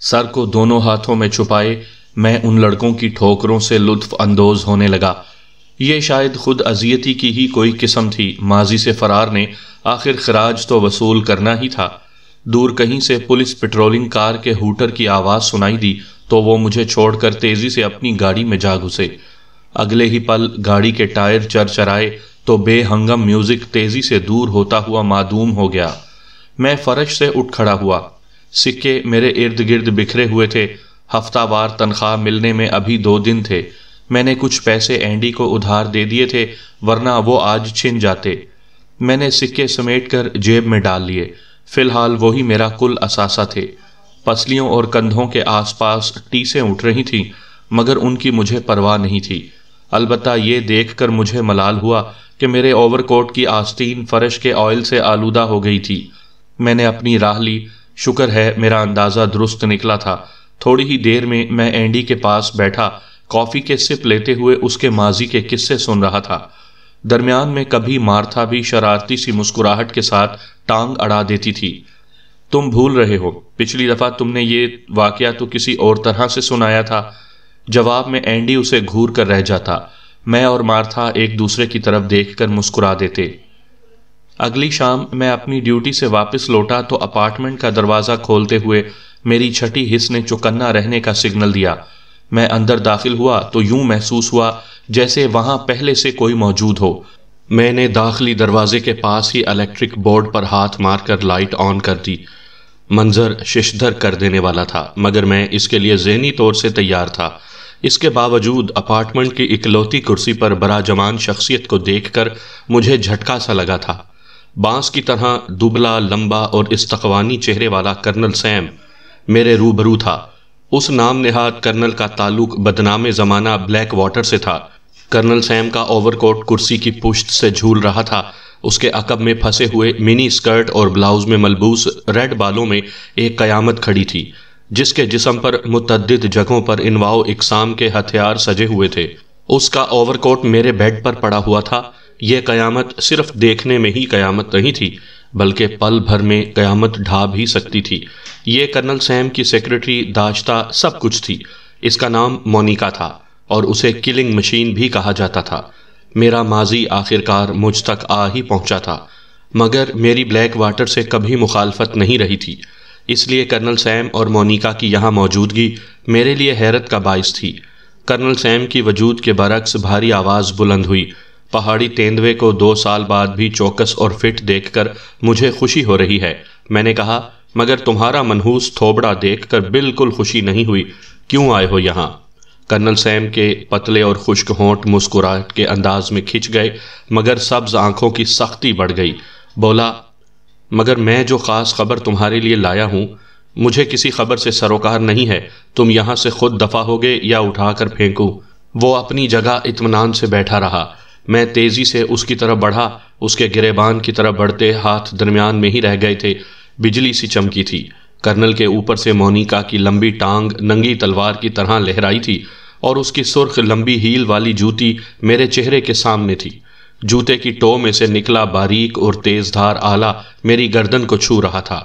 سر کو دونوں ہاتھوں میں چھپائے میں ان لڑکوں کی ٹھوکروں سے لطف اندوز ہونے لگا۔ یہ شاید خود اذیتی کی ہی کوئی قسم تھی۔ ماضی سے فرار نے آخر خراج تو وصول کرنا ہی تھا۔ دور کہیں سے پولیس پیٹرولنگ کار کے ہوٹر کی آواز سنائی دی تو وہ مجھے چھوڑ کر تیزی سے اپنی گاڑی میں جا گھسے۔ اگلے ہی پل گاڑی کے ٹائر چرچرائے تو بے ہنگم میوزک تیزی سے دور ہوتا ہوا معدوم ہو گیا۔ میں فرش سے اٹھ کھڑا ہوا۔ سکے میرے ارد گرد بکھرے ہوئے تھے۔ ہفتہ وار تنخواہ ملنے میں ابھی 2 دن تھے۔ میں نے کچھ پیسے اینڈی کو ادھار دے دیے تھے ورنہ وہ آج چھن جاتے۔ میں نے سکے سمیٹ کر جیب میں ڈال لیے۔ فی الحال وہی میرا کل اثاثہ تھے۔ پسلیوں اور کندھوں کے آس پاس ٹیسیں اٹھ رہی تھیں مگر ان کی مجھے پرواہ نہیں تھی۔ البتہ یہ دیکھ کر مجھے ملال ہوا کہ میرے اوور کوٹ کی آستین فرش کے آئل سے آلودہ ہو گئی تھی۔ میں نے اپنی راہ لی۔ شکر ہے میرا اندازہ درست نکلا تھا۔ تھوڑی ہی دیر میں اینڈی کے پاس بیٹھا کافی کے سپ لیتے ہوئے اس کے ماضی کے قصے سن رہا تھا۔ درمیان میں کبھی مارتھا بھی شرارتی سی مسکراہٹ کے ساتھ ٹانگ اڑا دیتی تھی۔ تم بھول رہے ہو، پچھلی دفعہ تم نے یہ واقعہ تو کسی اور طرح سے سنایا تھا۔ جواب میں اینڈی اسے گھور کر رہ جاتا۔ میں اور مارتھا ایک دوسرے کی طرف دیکھ کر مسکرا دیتے۔ اگلی شام میں اپنی ڈیوٹی سے واپس لوٹا تو اپارٹمنٹ کا دروازہ کھولتے ہوئے میری چھٹی حس نے چوکنا رہنے کا سگنل دیا۔ میں اندر داخل ہوا تو یوں محسوس ہوا جیسے وہاں پہلے سے کوئی موجود ہو۔ میں نے داخلی دروازے کے پاس ہی الیکٹرک بورڈ پر ہاتھ مار کر لائٹ آن کر دی۔ منظر ششدر کر دینے والا تھا مگر میں اس کے لیے ذہنی طور سے تیار تھا۔ اس کے باوجود اپارٹمنٹ کی اکلوتی کرسی پر براجمان شخصیت کو دیکھ کر مجھے جھٹکا سا لگا تھا۔ بانس کی طرح دبلا، لمبا اور استقوانی چہرے والا کرنل سیم میرے روبرو تھا۔ اس نام نہاد کرنل کا تعلق بدنام زمانہ بلیک واٹر سے تھا۔ کرنل سیم کا اوور کوٹ کرسی کی پشت سے جھول رہا تھا۔ اس کے عقب میں پھنسے ہوئے منی اسکرٹ اور بلاؤز میں ملبوس ریڈ بالوں میں ایک قیامت کھڑی تھی جس کے جسم پر متعدد جگہوں پر انواع و اقسام کے ہتھیار سجے ہوئے تھے۔ اس کا اوور کوٹ میرے بیڈ پر پڑا ہوا تھا۔ یہ قیامت صرف دیکھنے میں ہی قیامت نہیں تھی بلکہ پل بھر میں قیامت ڈھا بھی سکتی تھی۔ یہ کرنل سیم کی سیکرٹری داشتہ سب کچھ تھی۔ اس کا نام مونیکا تھا اور اسے کلنگ مشین بھی کہا جاتا تھا۔ میرا ماضی آخرکار مجھ تک آ ہی پہنچا تھا مگر میری بلیک واٹر سے کبھی مخالفت نہیں رہی تھی۔ اس لیے کرنل سیم اور مونیکا کی یہاں موجودگی میرے لیے حیرت کا باعث تھی۔ کرنل سیم کی وجود کے برعکس بھاری آواز بلند ہوئی۔ پہاڑی تیندوے کو 2 سال بعد بھی چوکس اور فٹ دیکھ کر مجھے خوشی ہو رہی ہے۔ میں نے کہا مگر تمہارا منحوس تھوبڑا دیکھ کر بالکل خوشی نہیں ہوئی، کیوں آئے ہو یہاں؟ کرنل سیم کے پتلے اور خشک ہونٹ مسکراہٹ کے انداز میں کھنچ گئے مگر سبز آنکھوں کی سختی بڑھ گئی۔ بولا مگر میں جو خاص خبر تمہارے لیے لایا ہوں مجھے کسی خبر سے سروکار نہیں ہے۔ تم یہاں سے خود دفع ہوگے یا اٹھا کر پھینکوں؟ وہ اپنی جگہ اطمینان سے بیٹھا رہا۔ میں تیزی سے اس کی طرف بڑھا۔ اس کے گریبان کی طرف بڑھتے ہاتھ درمیان میں ہی رہ گئے تھے۔ بجلی سی چمکی تھی۔ کرنل کے اوپر سے مونیکا کی لمبی ٹانگ ننگی تلوار کی طرح لہرائی تھی اور اس کی سرخ لمبی ہیل والی جوتی میرے چہرے کے سامنے تھی۔ جوتے کی ٹو میں سے نکلا باریک اور تیز دھار آلہ میری گردن کو چھو رہا تھا۔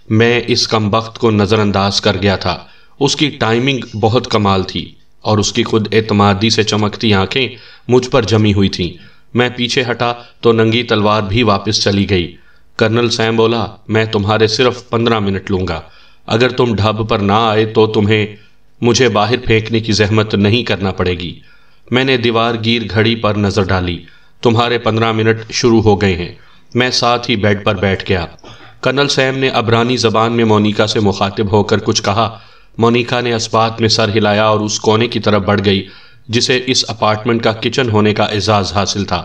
میں اس کمبخت کو نظر انداز کر گیا تھا۔ اس کی ٹائمنگ بہت کمال تھی اور اس کی خود اعتمادی سے چمکتی آنکھیں مجھ پر جمی ہوئی تھیں۔ میں پیچھے ہٹا تو ننگی تلوار بھی واپس چلی گئی۔ کرنل سیم بولا میں تمہارے صرف 15 منٹ لوں گا۔ اگر تم ڈھب پر نہ آئے تو تمہیں مجھے باہر پھینکنے کی زحمت نہیں کرنا پڑے گی۔ میں نے دیوار گیر گھڑی پر نظر ڈالی۔ تمہارے 15 منٹ شروع ہو گئے ہیں۔ میں ساتھ ہی بیڈ پر بیٹھ گیا۔ کرنل سیم نے عبرانی زبان میں مونیکا سے مخاطب ہو کر کچھ کہا۔ مونیکا نے اسبات میں سر ہلایا اور اس کونے کی طرف بڑھ گئی جسے اس اپارٹمنٹ کا کچن ہونے کا اعزاز حاصل تھا۔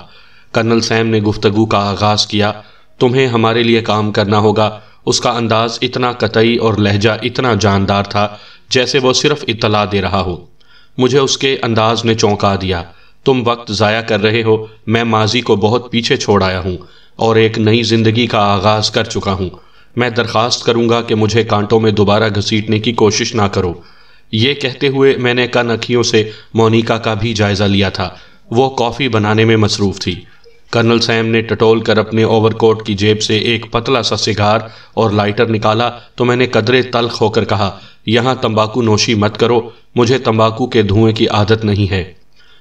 کرنل سیم نے گفتگو کا آغاز کیا۔ تمہیں ہمارے لیے کام کرنا ہوگا۔ اس کا انداز اتنا قطعی اور لہجہ اتنا جاندار تھا جیسے وہ صرف اطلاع دے رہا ہو۔ مجھے اس کے انداز نے چونکا دیا۔ تم وقت ضائع کر رہے ہو۔ میں ماضی کو بہت پیچھے چھوڑ آیا ہوں اور ایک نئی زندگی کا آغاز کر چکا ہوں۔ میں درخواست کروں گا کہ مجھے کانٹوں میں دوبارہ گھسیٹنے کی کوشش نہ کرو۔ یہ کہتے ہوئے میں نے کن اکھیوں سے مونیکا کا بھی جائزہ لیا تھا۔ وہ کافی بنانے میں مصروف تھی۔ کرنل سیم نے ٹٹول کر اپنے اوور کوٹ کی جیب سے ایک پتلا سا سگار اور لائٹر نکالا تو میں نے قدرے تلخ ہو کر کہا یہاں تمباکو نوشی مت کرو، مجھے تمباکو کے دھوئیں کی عادت نہیں ہے۔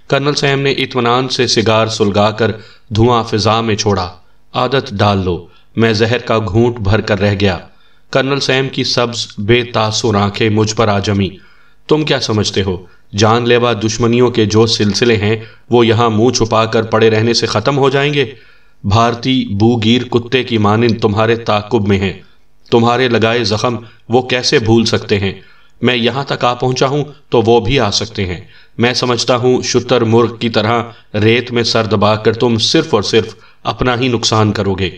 کرنل سیم نے اطمینان سے سگار سلگا کر دھواں فضا میں چھوڑا۔ عادت ڈال لو۔ میں زہر کا گھونٹ بھر کر رہ گیا۔ کرنل سیم کی سبز بے تاثر آنکھیں مجھ پر آ جمی۔ تم کیا سمجھتے ہو جان لیوا دشمنیوں کے جو سلسلے ہیں وہ یہاں منہ چھپا کر پڑے رہنے سے ختم ہو جائیں گے؟ بھارتی بوگیر کتے کی مانند تمہارے تعاقب میں ہیں۔ تمہارے لگائے زخم وہ کیسے بھول سکتے ہیں؟ میں یہاں تک آ پہنچا ہوں تو وہ بھی آ سکتے ہیں۔ میں سمجھتا ہوں شتر مرغ کی طرح ریت میں سر دبا کر تم صرف اور صرف اپنا ہی نقصان کرو گے۔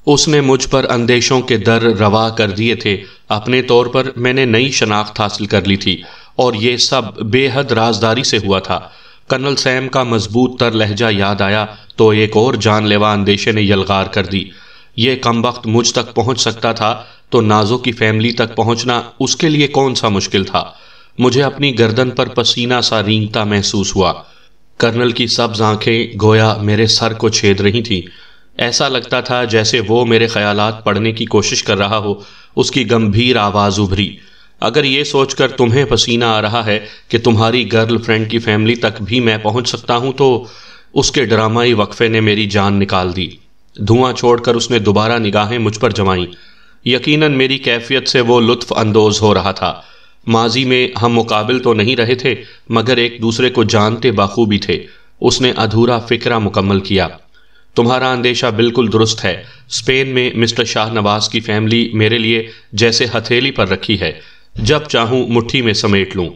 اس نے مجھ پر اندیشوں کے در روا کر دیے تھے۔ اپنے طور پر میں نے نئی شناخت حاصل کر لی تھی اور یہ سب بے حد رازداری سے ہوا تھا۔ کرنل سیم کا مضبوط تر لہجہ یاد آیا تو ایک اور جان لیوا اندیشے نے یلغار کر دی۔ یہ کمبخت مجھ تک پہنچ سکتا تھا تو نازو کی فیملی تک پہنچنا اس کے لیے کون سا مشکل تھا؟ مجھے اپنی گردن پر پسینہ سا رینگتا محسوس ہوا۔ کرنل کی سبز آنکھیں گویا میرے سر کو چھید رہی تھیں۔ ایسا لگتا تھا جیسے وہ میرے خیالات پڑھنے کی کوشش کر رہا ہو۔ اس کی گمبھیر آواز ابھری، اگر یہ سوچ کر تمہیں پسینہ آ رہا ہے کہ تمہاری گرل فرینڈ کی فیملی تک بھی میں پہنچ سکتا ہوں تو… اس کے ڈرامائی وقفے نے میری جان نکال دی۔ دھواں چھوڑ کر اس نے دوبارہ نگاہیں مجھ پر جمائیں۔ یقیناً میری کیفیت سے وہ لطف اندوز ہو رہا تھا۔ ماضی میں ہم مقابل تو نہیں رہے تھے مگر ایک دوسرے کو جانتے بخوبی تھے۔ اس نے ادھورا فکرہ مکمل کیا۔ تمہارا اندیشہ بالکل درست ہے۔ اسپین میں مسٹر شاہ نواز کی فیملی میرے لیے جیسے ہتھیلی پر رکھی ہے، جب چاہوں مٹھی میں سمیٹ لوں۔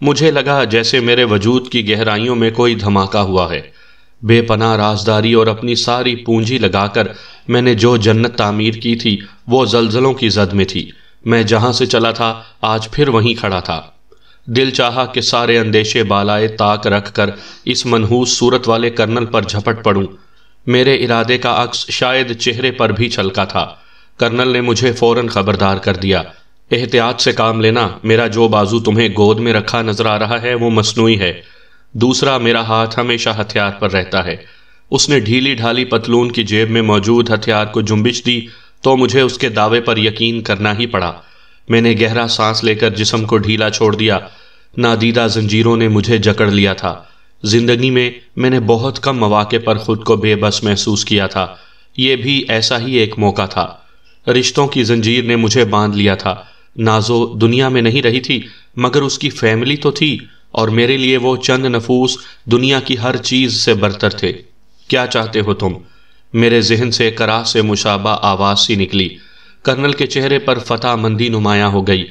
مجھے لگا جیسے میرے وجود کی گہرائیوں میں کوئی دھماکہ ہوا ہے۔ بے پناہ رازداری اور اپنی ساری پونجی لگا کر میں نے جو جنت تعمیر کی تھی وہ زلزلوں کی زد میں تھی۔ میں جہاں سے چلا تھا آج پھر وہیں کھڑا تھا۔ دل چاہا کہ سارے اندیشے بالائے طاق رکھ کر اس منحوس صورت والے کرنل پر جھپٹ پڑوں۔ میرے ارادے کا عکس شاید چہرے پر بھی چھلکا تھا۔ کرنل نے مجھے فوراً خبردار کر دیا، احتیاط سے کام لینا، میرا جو بازو تمہیں گود میں رکھا نظر آ رہا ہے وہ مصنوعی ہے، دوسرا میرا ہاتھ ہمیشہ ہتھیار پر رہتا ہے۔ اس نے ڈھیلی ڈھالی پتلون کی جیب میں موجود ہتھیار کو جنبش دی تو مجھے اس کے دعوے پر یقین کرنا ہی پڑا۔ میں نے گہرا سانس لے کر جسم کو ڈھیلا چھوڑ دیا۔ نادیدہ زنجیروں نے مجھے جکڑ لیا تھا۔ زندگی میں نے بہت کم مواقع پر خود کو بے بس محسوس کیا تھا۔ یہ بھی ایسا ہی ایک موقع تھا۔ رشتوں کی زنجیر نے مجھے باندھ لیا تھا۔ نازو دنیا میں نہیں رہی تھی مگر اس کی فیملی تو تھی اور میرے لیے وہ چند نفوس دنیا کی ہر چیز سے برتر تھے۔ کیا چاہتے ہو تم؟ میرے ذہن سے کراہ سے مشابہ آواز سی نکلی۔ کرنل کے چہرے پر فتح مندی نمایاں ہو گئی۔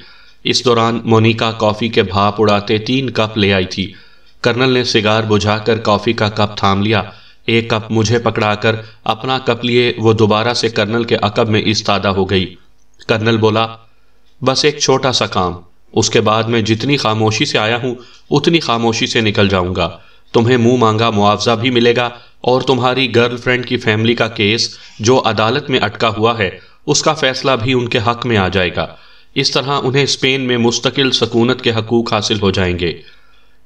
اس دوران مونیکا کافی کے بھاپ اڑاتے 3 کپ لے آئی تھی۔ کرنل نے سگار بجھا کر کافی کا کپ تھام لیا۔ ایک کپ مجھے پکڑا کر اپنا کپ لیے وہ دوبارہ سے کرنل کے عقب میں ایستادہ ہو گئی۔ کرنل بولا، بس ایک چھوٹا سا کام، اس کے بعد میں جتنی خاموشی سے آیا ہوں اتنی خاموشی سے نکل جاؤں گا۔ تمہیں منہ مانگا معاوضہ بھی ملے گا اور تمہاری گرل فرینڈ کی فیملی کا کیس جو عدالت میں اٹکا ہوا ہے اس کا فیصلہ بھی ان کے حق میں آ جائے گا۔ اس طرح انہیں اسپین میں مستقل سکونت کے حقوق حاصل ہو جائیں گے۔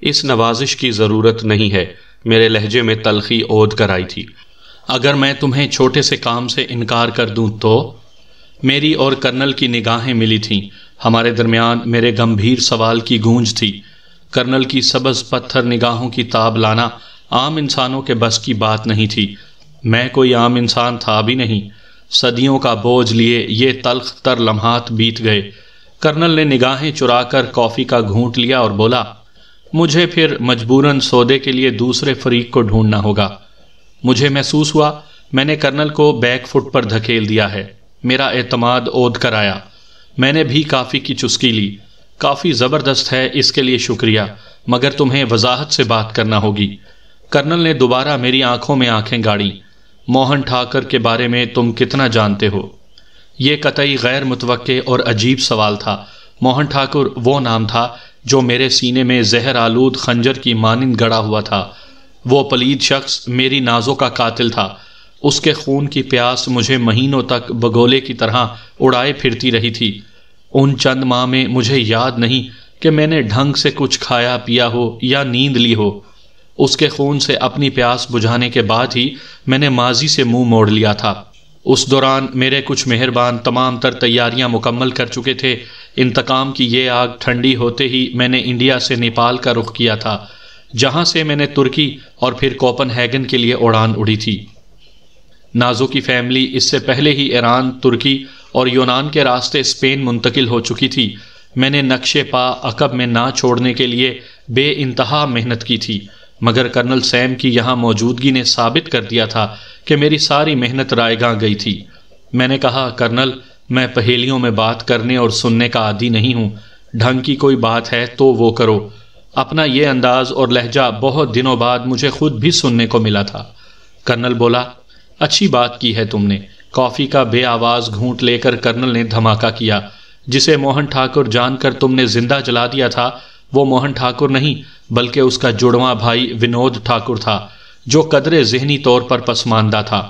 اس نوازش کی ضرورت نہیں ہے، میرے لہجے میں تلخی عود کر آئی تھی۔ اگر میں تمہیں چھوٹے سے کام سے انکار کر دوں تو… میری اور کرنل کی نگاہیں ملی تھیں۔ ہمارے درمیان میرے گمبھیر سوال کی گونج تھی۔ کرنل کی سبز پتھر نگاہوں کی تاب لانا عام انسانوں کے بس کی بات نہیں تھی۔ میں کوئی عام انسان تھا بھی نہیں۔ صدیوں کا بوجھ لیے یہ تلخ تر لمحات بیت گئے۔ کرنل نے نگاہیں چرا کر کافی کا گھونٹ لیا اور بولا، مجھے پھر مجبوراً سودے کے لیے دوسرے فریق کو ڈھونڈنا ہوگا۔ مجھے محسوس ہوا میں نے کرنل کو بیک فٹ پر دھکیل دیا ہے۔ میرا اعتماد عود کر آیا۔ میں نے بھی کافی کی چسکی لی۔ کافی زبردست ہے، اس کے لیے شکریہ، مگر تمہیں وضاحت سے بات کرنا ہوگی۔ کرنل نے دوبارہ میری آنکھوں میں آنکھیں گاڑیں۔ موہن ٹھاکر کے بارے میں تم کتنا جانتے ہو؟ یہ قطعی غیر متوقع اور عجیب سوال تھا۔ موہن ٹھاکر وہ نام تھا جو میرے سینے میں زہر آلود خنجر کی مانند گڑا ہوا تھا۔ وہ پلید شخص میری نازوں کا قاتل تھا۔ اس کے خون کی پیاس مجھے مہینوں تک بگولے کی طرح اڑائے پھرتی رہی تھی۔ ان چند ماہ میں مجھے یاد نہیں کہ میں نے ڈھنگ سے کچھ کھایا پیا ہو یا نیند لی ہو۔ اس کے خون سے اپنی پیاس بجھانے کے بعد ہی میں نے ماضی سے منہ موڑ لیا تھا۔ اس دوران میرے کچھ مہربان تمام تر تیاریاں مکمل کر چکے تھے۔ انتقام کی یہ آگ ٹھنڈی ہوتے ہی میں نے انڈیا سے نیپال کا رخ کیا تھا، جہاں سے میں نے ترکی اور پھر کوپن ہیگن کے لیے اڑان اڑی تھی۔ نازو کی فیملی اس سے پہلے ہی ایران، ترکی اور یونان کے راستے اسپین منتقل ہو چکی تھی۔ میں نے نقش پا عقب میں نہ چھوڑنے کے لیے بے انتہا محنت کی تھی، مگر کرنل سیم کی یہاں موجودگی نے ثابت کر دیا تھا کہ میری ساری محنت رائے گاں گئی تھی۔ میں نے کہا، کرنل، میں پہیلیوں میں بات کرنے اور سننے کا عادی نہیں ہوں، ڈھنگ کی کوئی بات ہے تو وہ کرو۔ اپنا یہ انداز اور لہجہ بہت دنوں بعد مجھے خود بھی سننے کو ملا تھا۔ کرنل بولا، اچھی بات کی ہے تم نے۔ کافی کا بے آواز گھونٹ لے کر کرنل نے دھماکہ کیا۔ جسے موہن ٹھاکر جان کر تم نے زندہ جلا دیا تھا، وہ موہن ٹھاکر نہیں بلکہ اس کا جڑواں بھائی ونود ٹھاکر تھا، جو قدرے ذہنی طور پر پسماندہ تھا۔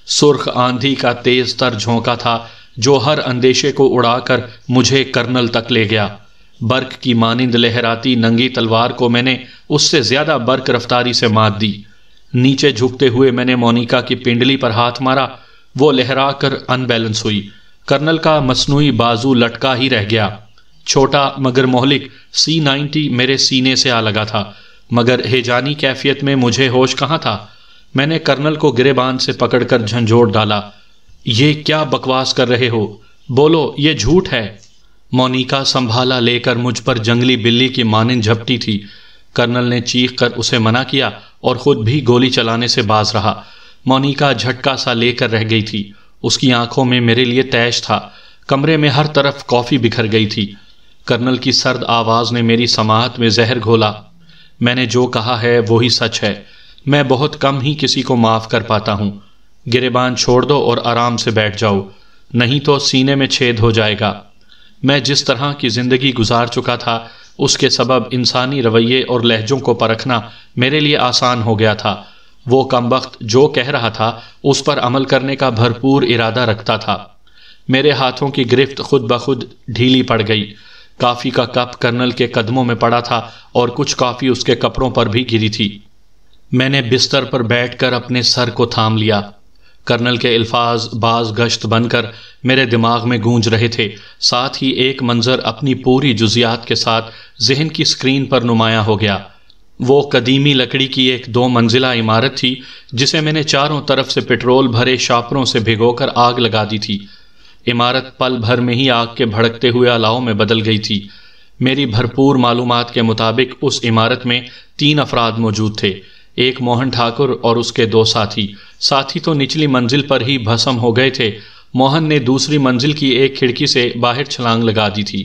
سرخ آندھی کا تیز تر جھونکا تھا جو ہر اندیشے کو اڑا کر مجھے کرنل تک لے گیا۔ برق کی مانند لہراتی ننگی تلوار کو میں نے اس سے زیادہ برق رفتاری سے مات دی۔ نیچے جھکتے ہوئے میں نے مونیکا کی پنڈلی پر ہاتھ مارا، وہ لہرا کر ان بیلنس ہوئی۔ کرنل کا مصنوعی بازو لٹکا ہی رہ گیا۔ چھوٹا مگر مہلک C-90 میرے سینے سے آ لگا تھا، مگر ہیجانی کیفیت میں مجھے ہوش کہاں تھا۔ میں نے کرنل کو گریبان سے پکڑ کر جھنجھوڑ ڈالا۔ یہ کیا بکواس کر رہے ہو؟ بولو، یہ جھوٹ ہے۔ مونیکا سنبھالا لے کر مجھ پر جنگلی بلی کی مانند جھپٹی تھی۔ کرنل نے چیخ کر اسے منع کیا اور خود بھی گولی چلانے سے باز رہا۔ مونیکا جھٹکا سا لے کر رہ گئی تھی۔ اس کی آنکھوں میں میرے لیے تیش تھا۔ کمرے میں ہر طرف کافی بکھر گئی تھی۔ کرنل کی سرد آواز نے میری سماعت میں زہر گھولا۔ میں نے جو کہا ہے وہی سچ ہے۔ میں بہت کم ہی کسی کو معاف کر پاتا ہوں۔ گریبان چھوڑ دو اور آرام سے بیٹھ جاؤ، نہیں تو سینے میں چھید ہو جائے گا۔ میں جس طرح کی زندگی گزار چکا تھا، اس کے سبب انسانی رویے اور لہجوں کو پرکھنا میرے لیے آسان ہو گیا تھا۔ وہ کمبخت جو کہہ رہا تھا اس پر عمل کرنے کا بھرپور ارادہ رکھتا تھا۔ میرے ہاتھوں کی گرفت خود بخود ڈھیلی پڑ گئی۔ کافی کا کپ کرنل کے قدموں میں پڑا تھا اور کچھ کافی اس کے کپڑوں پر بھی گری تھی۔ میں نے بستر پر بیٹھ کر اپنے سر کو تھام لیا۔ کرنل کے الفاظ باز گشت بن کر میرے دماغ میں گونج رہے تھے، ساتھ ہی ایک منظر اپنی پوری جزیات کے ساتھ ذہن کی اسکرین پر نمایاں ہو گیا۔ وہ قدیمی لکڑی کی ایک 2 منزلہ عمارت تھی جسے میں نے چاروں طرف سے پٹرول بھرے شاپروں سے بھگو کر آگ لگا دی تھی۔ عمارت پل بھر میں ہی آگ کے بھڑکتے ہوئے الاؤ میں بدل گئی تھی۔ میری بھرپور معلومات کے مطابق اس عمارت میں 3 افراد موجود تھے، ایک موہن ٹھاکر اور اس کے 2 ساتھی تو نچلی منزل پر ہی بھسم ہو گئے تھے۔ موہن نے دوسری منزل کی ایک کھڑکی سے باہر چھلانگ لگا دی تھی۔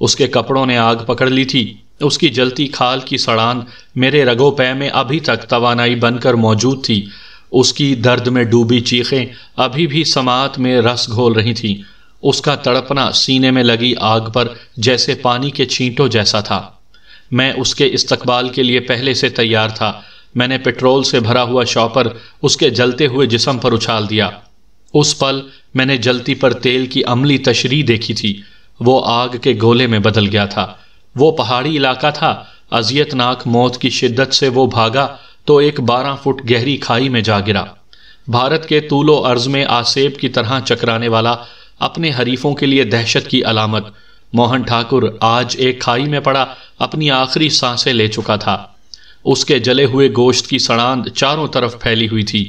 اس کے کپڑوں نے آگ پکڑ لی تھی۔ اس کی جلتی کھال کی سڑان میرے رگو پے میں ابھی تک توانائی بن کر موجود تھی۔ اس کی درد میں ڈوبی چیخیں ابھی بھی سماعت میں رس گھول رہی تھیں۔ اس کا تڑپنا سینے میں لگی آگ پر جیسے پانی کے چھینٹوں جیسا تھا۔ میں اس کے استقبال کے لیے پہلے سے تیار تھا۔ میں نے پٹرول سے بھرا ہوا شاپر اس کے جلتے ہوئے جسم پر اچھال دیا۔ اس پل میں نے جلتی پر تیل کی عملی تشریح دیکھی تھی۔ وہ آگ کے گولے میں بدل گیا تھا۔ وہ پہاڑی علاقہ تھا۔ اذیت ناک موت کی شدت سے وہ بھاگا تو ایک 12 فٹ گہری کھائی میں جا گرا۔ بھارت کے طول و عرض میں آسیب کی طرح چکرانے والا، اپنے حریفوں کے لیے دہشت کی علامت، موہن ٹھاکر آج ایک کھائی میں پڑا اپنی آخری سانسیں لے چکا تھا۔ اس کے جلے ہوئے گوشت کی سڑاند چاروں طرف پھیلی ہوئی تھی۔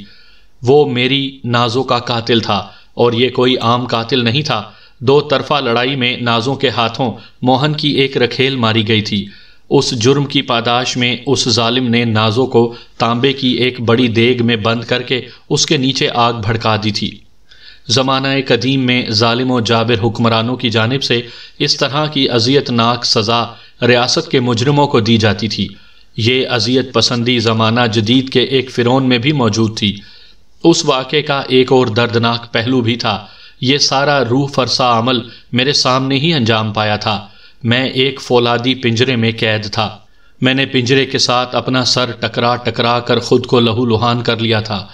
وہ میری نازوں کا قاتل تھا، اور یہ کوئی عام قاتل نہیں تھا۔ 2 طرفہ لڑائی میں نازوں کے ہاتھوں موہن کی ایک رکھیل ماری گئی تھی۔ اس جرم کی پاداش میں اس ظالم نے نازوں کو تانبے کی ایک بڑی دیگ میں بند کر کے اس کے نیچے آگ بھڑکا دی تھی۔ زمانہ قدیم میں ظالم و جابر حکمرانوں کی جانب سے اس طرح کی اذیت ناک سزا ریاست کے مجرموں کو دی جاتی تھی۔ یہ اذیت پسندی زمانہ جدید کے ایک فرعون میں بھی موجود تھی۔ اس واقعے کا ایک اور دردناک پہلو بھی تھا۔ یہ سارا روح فرسا عمل میرے سامنے ہی انجام پایا تھا۔ میں ایک فولادی پنجرے میں قید تھا۔ میں نے پنجرے کے ساتھ اپنا سر ٹکرا کر خود کو لہو لہان کر لیا تھا۔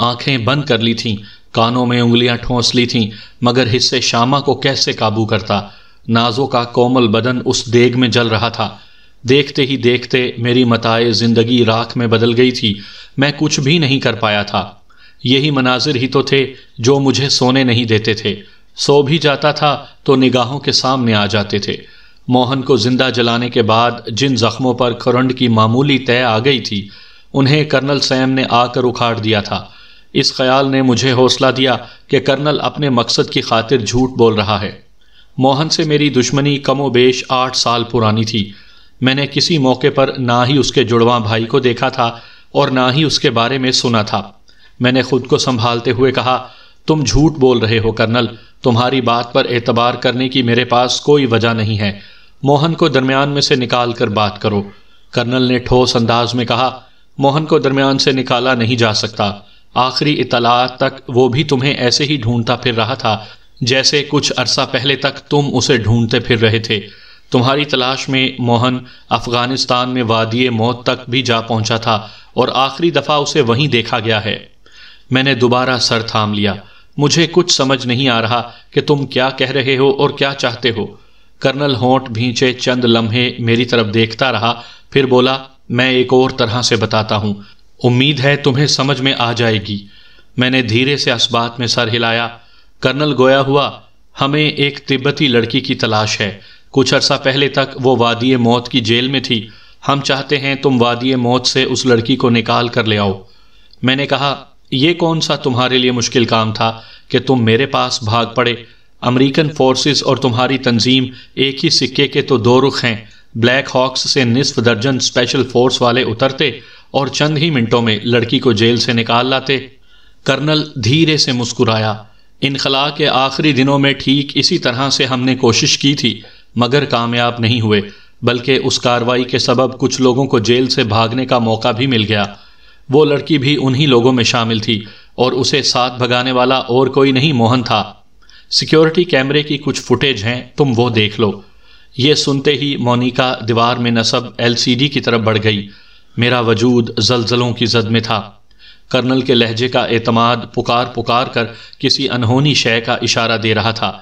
آنکھیں بند کر لی تھیں، کانوں میں انگلیاں ٹھونس لی تھیں، مگر حصے شامہ کو کیسے قابو کرتا؟ نازوں کا کومل بدن اس دیگ میں جل رہا تھا۔ دیکھتے ہی دیکھتے میری متاع زندگی راکھ میں بدل گئی تھی۔ میں کچھ بھی نہیں کر پایا تھا۔ یہی مناظر ہی تو تھے جو مجھے سونے نہیں دیتے تھے۔ سو بھی جاتا تھا تو نگاہوں کے سامنے آ جاتے تھے۔ موہن کو زندہ جلانے کے بعد جن زخموں پر کھرنڈ کی معمولی تہ آ گئی تھی انہیں کرنل سیم نے آ کر اکھاڑ دیا تھا۔ اس خیال نے مجھے حوصلہ دیا کہ کرنل اپنے مقصد کی خاطر جھوٹ بول رہا ہے۔ موہن سے میری دشمنی کم و بیش 8 سال پرانی تھی۔ میں نے کسی موقع پر نہ ہی اس کے جڑواں بھائی کو دیکھا تھا اور نہ ہی اس کے بارے میں سنا تھا۔ میں نے خود کو سنبھالتے ہوئے کہا، تم جھوٹ بول رہے ہو کرنل، تمہاری بات پر اعتبار کرنے کی میرے پاس کوئی وجہ نہیں ہے۔ موہن کو درمیان میں سے نکال کر بات کرو۔ کرنل نے ٹھوس انداز میں کہا، موہن کو درمیان سے نکالا نہیں جا سکتا۔ آخری اطلاعات تک وہ بھی تمہیں ایسے ہی ڈھونڈتا پھر رہا تھا جیسے کچھ عرصہ پہلے تک تم اسے ڈھونڈتے پھر رہے تھے۔ تمہاری تلاش میں موہن افغانستان میں وادی موت تک بھی جا پہنچا تھا اور آخری دفعہ اسے وہیں دیکھا گیا ہے۔ میں نے دوبارہ سر تھام لیا۔ مجھے کچھ سمجھ نہیں آ رہا کہ تم کیا کہہ رہے ہو اور کیا چاہتے ہو۔ کرنل ہونٹ بھینچے چند لمحے میری طرف دیکھتا رہا، پھر بولا، میں ایک اور طرح سے بتاتا ہوں، امید ہے تمہیں سمجھ میں آ جائے گی۔ میں نے دھیرے سے اس بات میں سر ہلایا۔ کرنل گویا ہوا، ہمیں ایک تبتی لڑکی کی تلاش ہے۔ کچھ عرصہ پہلے تک وہ وادی موت کی جیل میں تھی۔ ہم چاہتے ہیں تم وادی موت سے اس لڑکی کو نکال کر لے آؤ۔ میں نے کہا، یہ کون سا تمہارے لیے مشکل کام تھا کہ تم میرے پاس بھاگ پڑے؟ امریکن فورسز اور تمہاری تنظیم ایک ہی سکے کے تو دو رخ ہیں۔ بلیک ہاکس سے نصف درجن اسپیشل فورس والے اترتے اور چند ہی منٹوں میں لڑکی کو جیل سے نکال لاتے۔ کرنل دھیرے سے مسکرایا۔ انخلا کے آخری دنوں میں ٹھیک اسی طرح سے ہم نے کوشش کی تھی مگر کامیاب نہیں ہوئے، بلکہ اس کارروائی کے سبب کچھ لوگوں کو جیل سے بھاگنے کا موقع بھی مل گیا۔ وہ لڑکی بھی انہی لوگوں میں شامل تھی اور اسے ساتھ بھگانے والا اور کوئی نہیں موہن تھا۔ سیکیورٹی کیمرے کی کچھ فوٹیج ہیں، تم وہ دیکھ لو۔ یہ سنتے ہی مونیکا دیوار میں نصب LCD کی طرف بڑھ گئی۔ میرا وجود زلزلوں کی زد میں تھا۔ کرنل کے لہجے کا اعتماد پکار پکار کر کسی انہونی شے کا اشارہ دے رہا تھا۔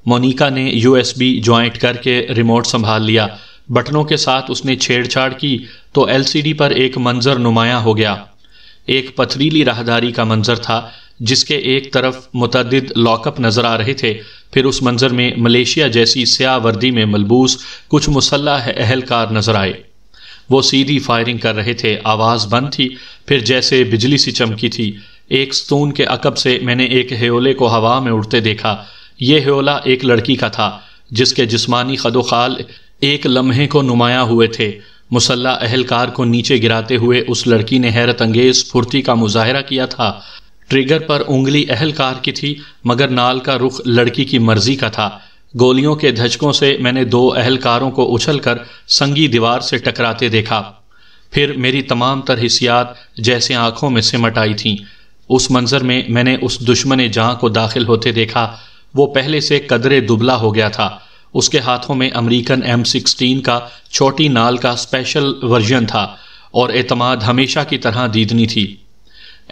مونیکا نے USB جوائنٹ کر کے ریموٹ سنبھال لیا۔ بٹنوں کے ساتھ اس نے چھیڑ چھاڑ کی تو LCD پر ایک منظر نمایاں ہو گیا۔ ایک پتھریلی راہداری کا منظر تھا جس کے ایک طرف متعدد لاک اپ نظر آ رہے تھے، پھر اس منظر میں ملیشیا جیسی سیاہ وردی میں ملبوس کچھ مسلح اہلکار نظر آئے۔ وہ سیدھی فائرنگ کر رہے تھے، آواز بند تھی، پھر جیسے بجلی سی چمکی تھی۔ ایک ستون کے عقب سے میں نے ایک ہیولے کو ہوا میں اڑتے دیکھا۔ یہ ہیولا ایک لڑکی کا تھا جس کے جسمانی خد و خال ایک لمحے کو نمایاں ہوئے تھے۔ مسلح اہلکار کو نیچے گراتے ہوئے اس لڑکی نے حیرت انگیز پھرتی کا مظاہرہ کیا تھا۔ ٹریگر پر انگلی اہلکار کی تھی مگر نال کا رخ لڑکی کی مرضی کا تھا۔ گولیوں کے دھچکوں سے میں نے 2 اہلکاروں کو اچھل کر سنگی دیوار سے ٹکراتے دیکھا۔ پھر میری تمام تر حسیات جیسے آنکھوں میں سمٹ آئی تھیں۔ اس منظر میں نے اس دشمن جاں کو داخل ہوتے دیکھا۔ وہ پہلے سے قدرے دبلا ہو گیا تھا۔ اس کے ہاتھوں میں امریکن M16 کا چھوٹی نال کا اسپیشل ورژن تھا اور اعتماد ہمیشہ کی طرح دیدنی تھی۔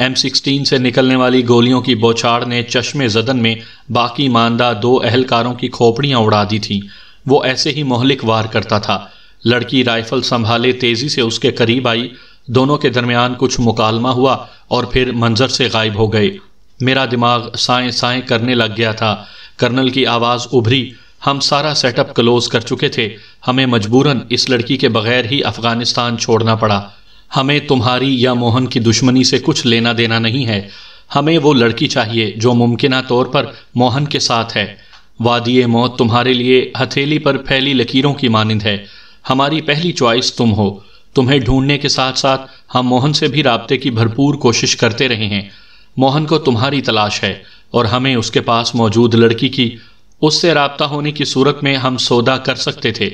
M16 سے نکلنے والی گولیوں کی بوچھاڑ نے چشمے زدن میں باقی ماندہ 2 اہلکاروں کی کھوپڑیاں اڑا دی تھیں۔ وہ ایسے ہی مہلک وار کرتا تھا۔ لڑکی رائفل سنبھالے تیزی سے اس کے قریب آئی۔ دونوں کے درمیان کچھ مکالمہ ہوا اور پھر منظر سے غائب ہو گئے۔ میرا دماغ سائیں سائیں کرنے لگ گیا تھا۔ کرنل کی آواز ابھری، ہم سارا سیٹ اپ کلوز کر چکے تھے، ہمیں مجبوراً اس لڑکی کے بغیر ہی افغانستان چھوڑنا پڑا۔ ہمیں تمہاری یا موہن کی دشمنی سے کچھ لینا دینا نہیں ہے، ہمیں وہ لڑکی چاہیے جو ممکنہ طور پر موہن کے ساتھ ہے۔ وادی موت تمہارے لیے ہتھیلی پر پھیلی لکیروں کی مانند ہے۔ ہماری پہلی چوائس تم ہو۔ تمہیں ڈھونڈنے کے ساتھ ساتھ ہم موہن سے بھی رابطے کی بھرپور کوشش کرتے رہے ہیں۔ موہن کو تمہاری تلاش ہے اور ہمیں اس کے پاس موجود لڑکی کی، اس سے رابطہ ہونے کی صورت میں ہم سودا کر سکتے تھے۔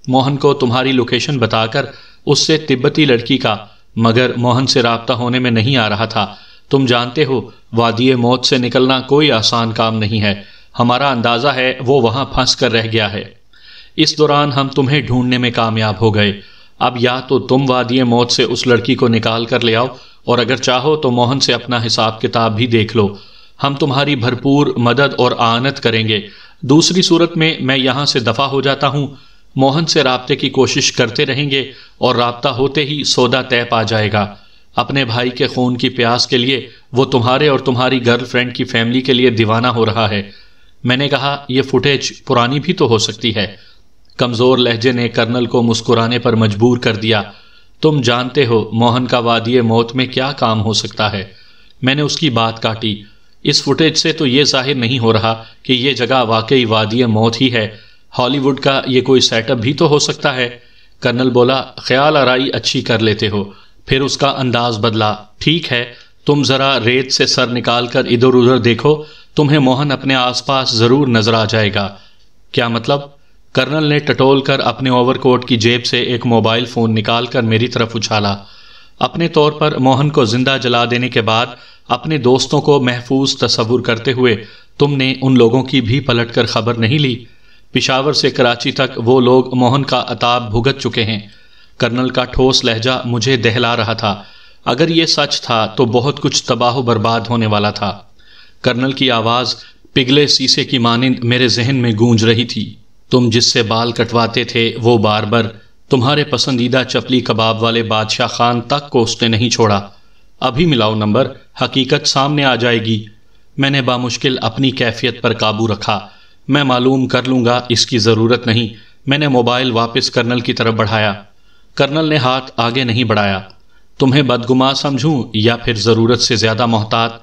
موہن کو تمہاری لوکیشن بتا کر اس سے تبتی لڑکی کا، مگر موہن سے رابطہ ہونے میں نہیں آ رہا تھا۔ تم جانتے ہو وادی موت سے نکلنا کوئی آسان کام نہیں ہے۔ ہمارا اندازہ ہے وہ وہاں پھنس کر رہ گیا ہے۔ اس دوران ہم تمہیں ڈھونڈنے میں کامیاب ہو گئے۔ اب یا تو تم وادی موت سے اس لڑکی کو نکال کر لے آؤ اور اگر چاہو تو موہن سے اپنا حساب کتاب بھی دیکھ لو۔ ہم تمہاری بھرپور مدد اور اعانت کریں گے۔ دوسری صورت میں یہاں سے دفع ہو جاتا ہوں۔ موہن سے رابطے کی کوشش کرتے رہیں گے اور رابطہ ہوتے ہی سودا طے پا جائے گا۔ اپنے بھائی کے خون کی پیاس کے لیے وہ تمہارے اور تمہاری گرل فرینڈ کی فیملی کے لیے دیوانہ ہو رہا ہے۔ میں نے کہا یہ فوٹیج پرانی بھی تو ہو سکتی ہے۔ کمزور لہجے نے کرنل کو مسکرانے پر مجبور کر دیا۔ تم جانتے ہو موہن کا وادی موت میں کیا کام ہو سکتا ہے۔ میں نے اس کی بات کاٹی۔ اس فوٹیج سے تو یہ ظاہر نہیں ہو رہا کہ یہ جگہ واقعی وادی موت ہی ہے، ہالی ووڈ کا یہ کوئی سیٹ اپ بھی تو ہو سکتا ہے۔ کرنل بولا، خیال آرائی اچھی کر لیتے ہو۔ پھر اس کا انداز بدلا۔ ٹھیک ہے، تم ذرا ریت سے سر نکال کر ادھر ادھر دیکھو، تمہیں موہن اپنے آس پاس ضرور نظر آ جائے گا۔ کیا مطلب؟ کرنل نے ٹٹول کر اپنے اوور کوٹ کی جیب سے ایک موبائل فون نکال کر میری طرف اچھالا۔ اپنے طور پر موہن کو زندہ جلا دینے کے بعد اپنے دوستوں کو محفوظ تصور کرتے ہوئے تم نے ان لوگوں کی بھی پلٹ کر خبر نہیں لی؟ پشاور سے کراچی تک وہ لوگ موہن کا عطاب بھگت چکے ہیں۔ کرنل کا ٹھوس لہجہ مجھے دہلا رہا تھا۔ اگر یہ سچ تھا تو بہت کچھ تباہ و برباد ہونے والا تھا۔ کرنل کی آواز پگھلے سیسے کی مانند میرے ذہن میں گونج رہی تھی۔ تم جس سے بال کٹواتے تھے وہ باربر، تمہارے پسندیدہ چپلی کباب والے بادشاہ خان تک کو اس نے نہیں چھوڑا۔ ابھی ملاؤ نمبر، حقیقت سامنے آ جائے گی۔ میں نے بامشکل اپنی کیفیت پر قابو رکھا۔ میں معلوم کر لوں گا، اس کی ضرورت نہیں۔ میں نے موبائل واپس کرنل کی طرف بڑھایا۔ کرنل نے ہاتھ آگے نہیں بڑھایا۔ تمہیں بدگمان سمجھوں یا پھر ضرورت سے زیادہ محتاط؟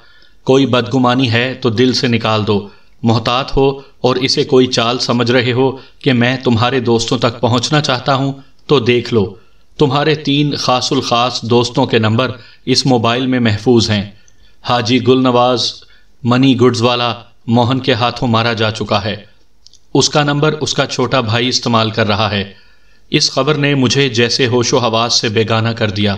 کوئی بدگمانی ہے تو دل سے نکال دو۔ محتاط ہو اور اسے کوئی چال سمجھ رہے ہو کہ میں تمہارے دوستوں تک پہنچنا چاہتا ہوں تو دیکھ لو، تمہارے 3 خاص الخاص دوستوں کے نمبر اس موبائل میں محفوظ ہیں۔ حاجی گل نواز منی گڈز والا موہن کے ہاتھوں مارا جا چکا ہے۔ اس کا نمبر اس کا چھوٹا بھائی استعمال کر رہا ہے۔ اس خبر نے مجھے جیسے ہوش و حواس سے بیگانہ کر دیا۔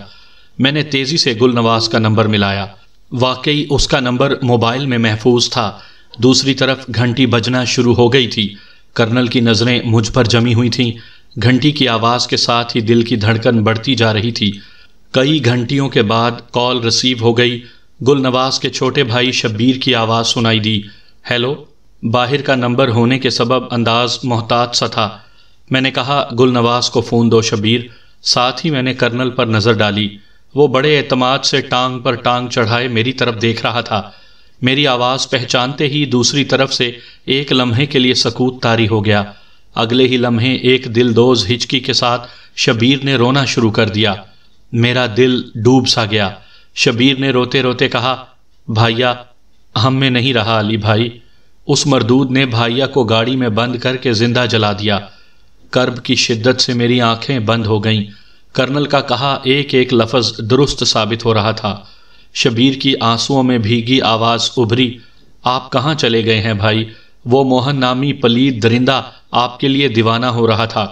میں نے تیزی سے گل نواز کا نمبر ملایا۔ واقعی اس کا نمبر موبائل میں محفوظ تھا۔ دوسری طرف گھنٹی بجنا شروع ہو گئی تھی۔ کرنل کی نظریں مجھ پر جمی ہوئی تھیں۔ گھنٹی کی آواز کے ساتھ ہی دل کی دھڑکن بڑھتی جا رہی تھی۔ کئی گھنٹیوں کے بعد کال ریسیو ہو گئی۔ گل نواز کے چھوٹے بھائی شبیر کی آواز سنائی دی۔ ہیلو۔ باہر کا نمبر ہونے کے سبب انداز محتاط سا تھا۔ میں نے کہا، گل نواز کو فون دو شبیر۔ ساتھ ہی میں نے کرنل پر نظر ڈالی۔ وہ بڑے اعتماد سے ٹانگ پر ٹانگ چڑھائے میری طرف دیکھ رہا تھا۔ میری آواز پہچانتے ہی دوسری طرف سے ایک لمحے کے لیے سکوت طاری ہو گیا۔ اگلے ہی لمحے ایک دلدوز ہچکی کے ساتھ شبیر نے رونا شروع کر دیا۔ میرا دل ڈوب سا گیا۔ شبیر نے روتے روتے کہا، بھائیا، ہم میں نہیں رہا علی بھائی۔ اس مردود نے بھائیا کو گاڑی میں بند کر کے زندہ جلا دیا۔ کرب کی شدت سے میری آنکھیں بند ہو گئیں۔ کرنل کا کہا ایک ایک لفظ درست ثابت ہو رہا تھا۔ شبیر کی آنسوؤں میں بھیگی آواز ابھری، آپ کہاں چلے گئے ہیں بھائی؟ وہ موہن نامی پلید درندہ آپ کے لیے دیوانہ ہو رہا تھا۔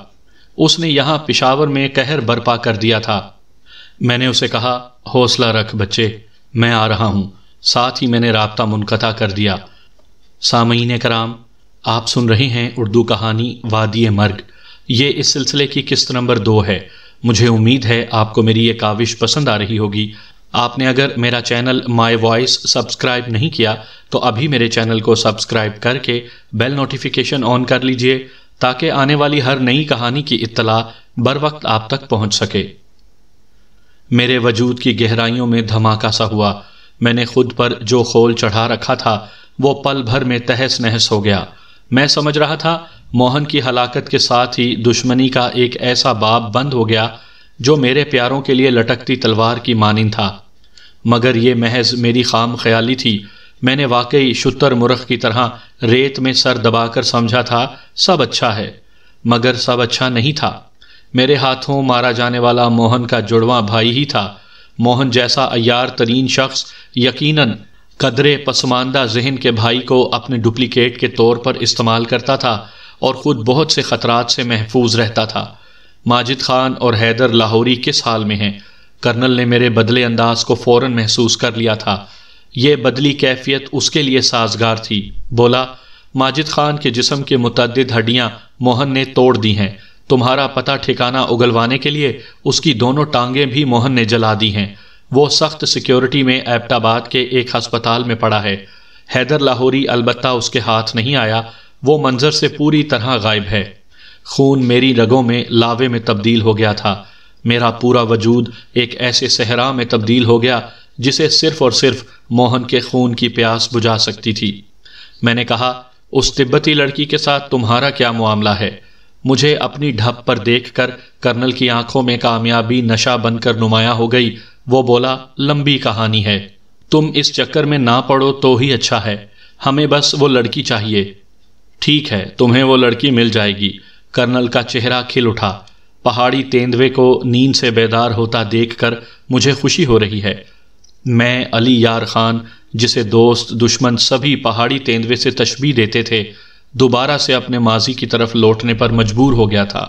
اس نے یہاں پشاور میں قہر برپا کر دیا تھا۔ میں نے اسے کہا، حوصلہ رکھ بچے، میں آ رہا ہوں۔ ساتھ ہی میں نے رابطہ منقطع کر دیا۔ سامعین کرام، آپ سن رہے ہیں اردو کہانی وادی مرگ۔ یہ اس سلسلے کی قسط نمبر 2 ہے۔ مجھے امید ہے آپ کو میری یہ کاوش پسند آ رہی ہوگی۔ آپ نے اگر میرا چینل مائی وائس سبسکرائب نہیں کیا تو ابھی میرے چینل کو سبسکرائب کر کے بیل نوٹیفیکیشن آن کر لیجئے تاکہ آنے والی ہر نئی کہانی کی اطلاع بر وقت آپ تک پہنچ سکے۔ میرے وجود کی گہرائیوں میں دھماکہ سا ہوا۔ میں نے خود پر جو خول چڑھا رکھا تھا وہ پل بھر میں تہس نہس ہو گیا۔ میں سمجھ رہا تھا موہن کی ہلاکت کے ساتھ ہی دشمنی کا ایک ایسا باب بند ہو گیا جو میرے پیاروں کے لیے لٹکتی تلوار کی مانند تھا، مگر یہ محض میری خام خیالی تھی۔ میں نے واقعی شتر مرغ کی طرح ریت میں سر دبا کر سمجھا تھا سب اچھا ہے، مگر سب اچھا نہیں تھا۔ میرے ہاتھوں مارا جانے والا موہن کا جڑواں بھائی ہی تھا۔ موہن جیسا عیار ترین شخص یقیناً قدرے پسماندہ ذہن کے بھائی کو اپنے ڈپلیکیٹ کے طور پر استعمال کرتا تھا اور خود بہت سے خطرات سے محفوظ رہتا تھا۔ ماجد خان اور حیدر لاہوری کس حال میں ہیں؟ کرنل نے میرے بدلے انداز کو فوراً محسوس کر لیا تھا۔ یہ بدلی کیفیت اس کے لیے سازگار تھی۔ بولا، ماجد خان کے جسم کے متعدد ہڈیاں موہن نے توڑ دی ہیں۔ تمہارا پتہ ٹھکانہ اگلوانے کے لیے اس کی دونوں ٹانگیں بھی موہن نے جلا دی ہیں۔ وہ سخت سیکیورٹی میں ایبٹ آباد کے ایک ہسپتال میں پڑا ہے۔ حیدر لاہوری البتہ اس کے ہاتھ نہیں آیا، وہ منظر سے پوری طرح غائب ہے۔ خون میری رگوں میں لاوے میں تبدیل ہو گیا تھا۔ میرا پورا وجود ایک ایسے صحرا میں تبدیل ہو گیا جسے صرف اور صرف موہن کے خون کی پیاس بجھا سکتی تھی۔ میں نے کہا، اس تبتی لڑکی کے ساتھ تمہارا کیا معاملہ ہے؟ مجھے اپنی ڈھب پر دیکھ کر کرنل کی آنکھوں میں کامیابی نشہ بن کر نمایاں ہو گئی۔ وہ بولا، لمبی کہانی ہے، تم اس چکر میں نہ پڑو تو ہی اچھا ہے، ہمیں بس وہ لڑکی چاہیے۔ ٹھیک ہے، تمہیں وہ لڑکی مل جائے گی۔ کرنل کا چہرہ کھل اٹھا۔ پہاڑی تیندوے کو نیند سے بیدار ہوتا دیکھ کر مجھے خوشی ہو رہی ہے۔ میں علی یار خان، جسے دوست دشمن سبھی پہاڑی تیندوے سے تشبیہ دیتے تھے، دوبارہ سے اپنے ماضی کی طرف لوٹنے پر مجبور ہو گیا تھا۔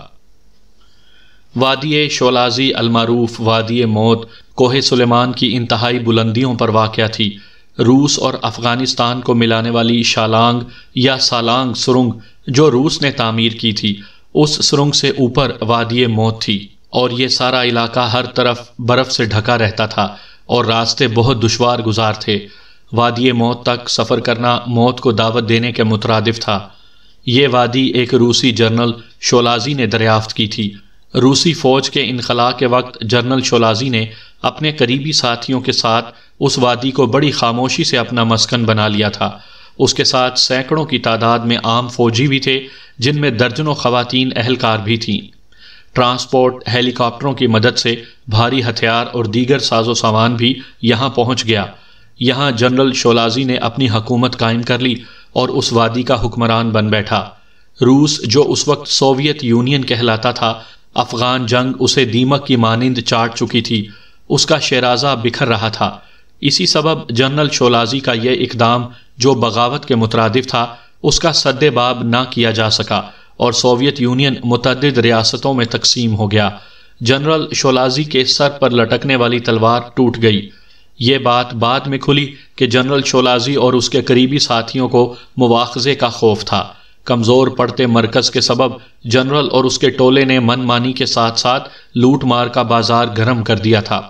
وادی شولازی المعروف وادی موت کوہ سلیمان کی انتہائی بلندیوں پر واقع تھی۔ روس اور افغانستان کو ملانے والی شالانگ یا سالانگ سرنگ جو روس نے تعمیر کی تھی، اس سرنگ سے اوپر وادی موت تھی، اور یہ سارا علاقہ ہر طرف برف سے ڈھکا رہتا تھا اور راستے بہت دشوار گزار تھے۔ وادی موت تک سفر کرنا موت کو دعوت دینے کے مترادف تھا۔ یہ وادی ایک روسی جنرل شولازی نے دریافت کی تھی۔ روسی فوج کے انخلاء کے وقت جنرل شولازی نے اپنے قریبی ساتھیوں کے ساتھ اس وادی کو بڑی خاموشی سے اپنا مسکن بنا لیا تھا۔ اس کے ساتھ سینکڑوں کی تعداد میں عام فوجی بھی تھے، جن میں درجنوں خواتین اہلکار بھی تھیں۔ ٹرانسپورٹ ہیلی کاپٹروں کی مدد سے بھاری ہتھیار اور دیگر ساز و سامان بھی یہاں پہنچ گیا۔ یہاں جنرل شولازی نے اپنی حکومت قائم کر لی اور اس وادی کا حکمران بن بیٹھا۔ روس جو اس وقت سوویت یونین کہلاتا تھا، افغان جنگ اسے دیمک کی مانند چاٹ چکی تھی، اس کا شیرازہ بکھر رہا تھا۔ اسی سبب جنرل شولازی کا یہ اقدام جو بغاوت کے مترادف تھا، اس کا سد باب نہ کیا جا سکا اور سوویت یونین متعدد ریاستوں میں تقسیم ہو گیا۔ جنرل شولازی کے سر پر لٹکنے والی تلوار ٹوٹ گئی۔ یہ بات بعد میں کھلی کہ جنرل شولازی اور اس کے قریبی ساتھیوں کو مواخذے کا خوف تھا۔ کمزور پڑتے مرکز کے سبب جنرل اور اس کے ٹولے نے من مانی کے ساتھ ساتھ لوٹ مار کا بازار گرم کر دیا تھا۔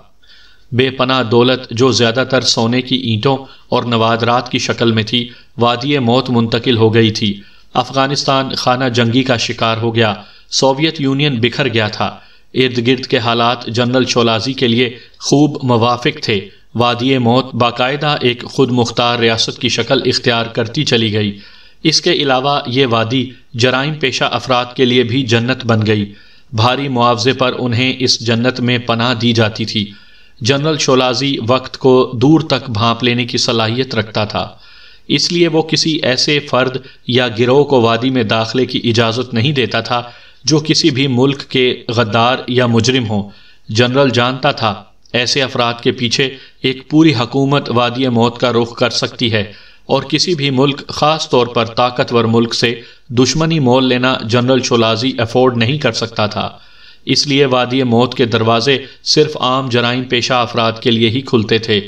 بے پناہ دولت جو زیادہ تر سونے کی اینٹوں اور نوادرات کی شکل میں تھی، وادی موت منتقل ہو گئی تھی۔ افغانستان خانہ جنگی کا شکار ہو گیا، سوویت یونین بکھر گیا تھا۔ ارد گرد کے حالات جنرل شولازی کے لیے خوب موافق تھے۔ وادی موت باقاعدہ ایک خود مختار ریاست کی شکل اختیار کرتی چلی گئی۔ اس کے علاوہ یہ وادی جرائم پیشہ افراد کے لیے بھی جنت بن گئی۔ بھاری معاوضے پر انہیں اس جنت میں پناہ دی جاتی تھی۔ جنرل شولازی وقت کو دور تک بھانپ لینے کی صلاحیت رکھتا تھا، اس لیے وہ کسی ایسے فرد یا گروہ کو وادی میں داخلے کی اجازت نہیں دیتا تھا جو کسی بھی ملک کے غدار یا مجرم ہوں۔ جنرل جانتا تھا ایسے افراد کے پیچھے ایک پوری حکومت وادی موت کا رخ کر سکتی ہے، اور کسی بھی ملک، خاص طور پر طاقتور ملک سے دشمنی مول لینا جنرل شولازی افورڈ نہیں کر سکتا تھا۔ اس لیے وادی موت کے دروازے صرف عام جرائم پیشہ افراد کے لیے ہی کھلتے تھے۔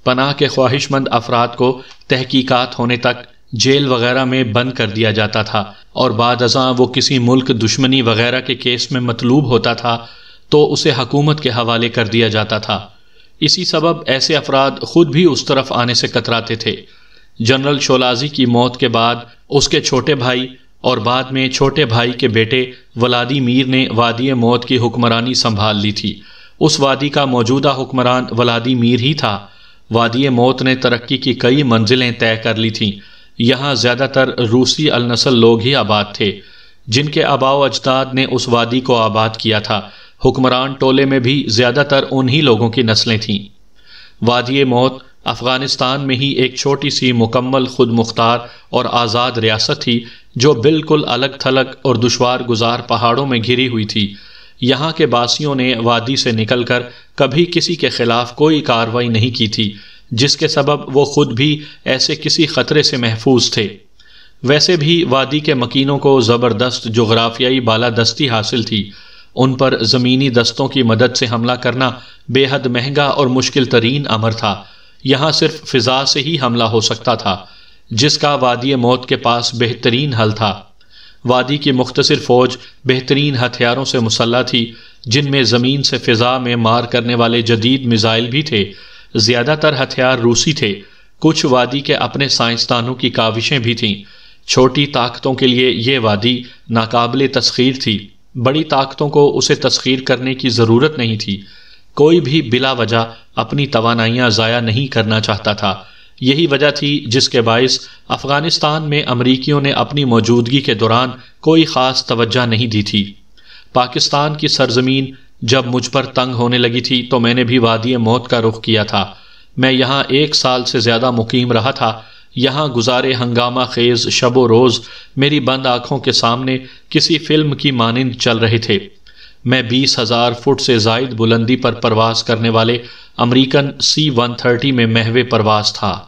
پناہ کے خواہش مند افراد کو تحقیقات ہونے تک جیل وغیرہ میں بند کر دیا جاتا تھا، اور بعد ازاں وہ کسی ملک دشمنی وغیرہ کے کیس میں مطلوب ہوتا تھا تو اسے حکومت کے حوالے کر دیا جاتا تھا۔ اسی سبب ایسے افراد خود بھی اس طرف آنے سے کتراتے تھے۔ جنرل شولازی کی موت کے بعد اس کے چھوٹے بھائی اور بعد میں چھوٹے بھائی کے بیٹے ولادی میر نے وادی موت کی حکمرانی سنبھال لی تھی۔ اس وادی کا موجودہ حکمران ولادی میر ہی تھا۔ وادی موت نے ترقی کی کئی منزلیں طے کر لی تھیں۔ یہاں زیادہ تر روسی النسل لوگ ہی آباد تھے، جن کے آباء و اجداد نے اس وادی کو آباد کیا تھا۔ حکمران ٹولے میں بھی زیادہ تر انہی لوگوں کی نسلیں تھیں۔ وادی موت افغانستان میں ہی ایک چھوٹی سی مکمل خود مختار اور آزاد ریاست تھی جو بالکل الگ تھلگ اور دشوار گزار پہاڑوں میں گھری ہوئی تھی۔ یہاں کے باسیوں نے وادی سے نکل کر کبھی کسی کے خلاف کوئی کارروائی نہیں کی تھی، جس کے سبب وہ خود بھی ایسے کسی خطرے سے محفوظ تھے۔ ویسے بھی وادی کے مکینوں کو زبردست جغرافیائی بالادستی حاصل تھی۔ ان پر زمینی دستوں کی مدد سے حملہ کرنا بے حد مہنگا اور مشکل ترین امر تھا۔ یہاں صرف فضا سے ہی حملہ ہو سکتا تھا، جس کا وادی موت کے پاس بہترین حل تھا۔ وادی کی مختصر فوج بہترین ہتھیاروں سے مسلح تھی، جن میں زمین سے فضا میں مار کرنے والے جدید میزائل بھی تھے۔ زیادہ تر ہتھیار روسی تھے۔ کچھ وادی کے اپنے سائنسدانوں کی کاوشیں بھی تھیں۔ چھوٹی طاقتوں کے لیے یہ وادی ناقابل تسخیر تھی، بڑی طاقتوں کو اسے تسخیر کرنے کی ضرورت نہیں تھی۔ کوئی بھی بلا وجہ اپنی توانائیاں ضائع نہیں کرنا چاہتا تھا۔ یہی وجہ تھی جس کے باعث افغانستان میں امریکیوں نے اپنی موجودگی کے دوران کوئی خاص توجہ نہیں دی تھی۔ پاکستان کی سرزمین جب مجھ پر تنگ ہونے لگی تھی تو میں نے بھی وادی موت کا رخ کیا تھا۔ میں یہاں 1 سال سے زیادہ مقیم رہا تھا۔ یہاں گزارے ہنگامہ خیز شب و روز میری بند آنکھوں کے سامنے کسی فلم کی مانند چل رہے تھے۔ میں 20,000 فٹ سے زائد بلندی پر پرواز کرنے والے امریکن C-130 میں محو پرواز تھا۔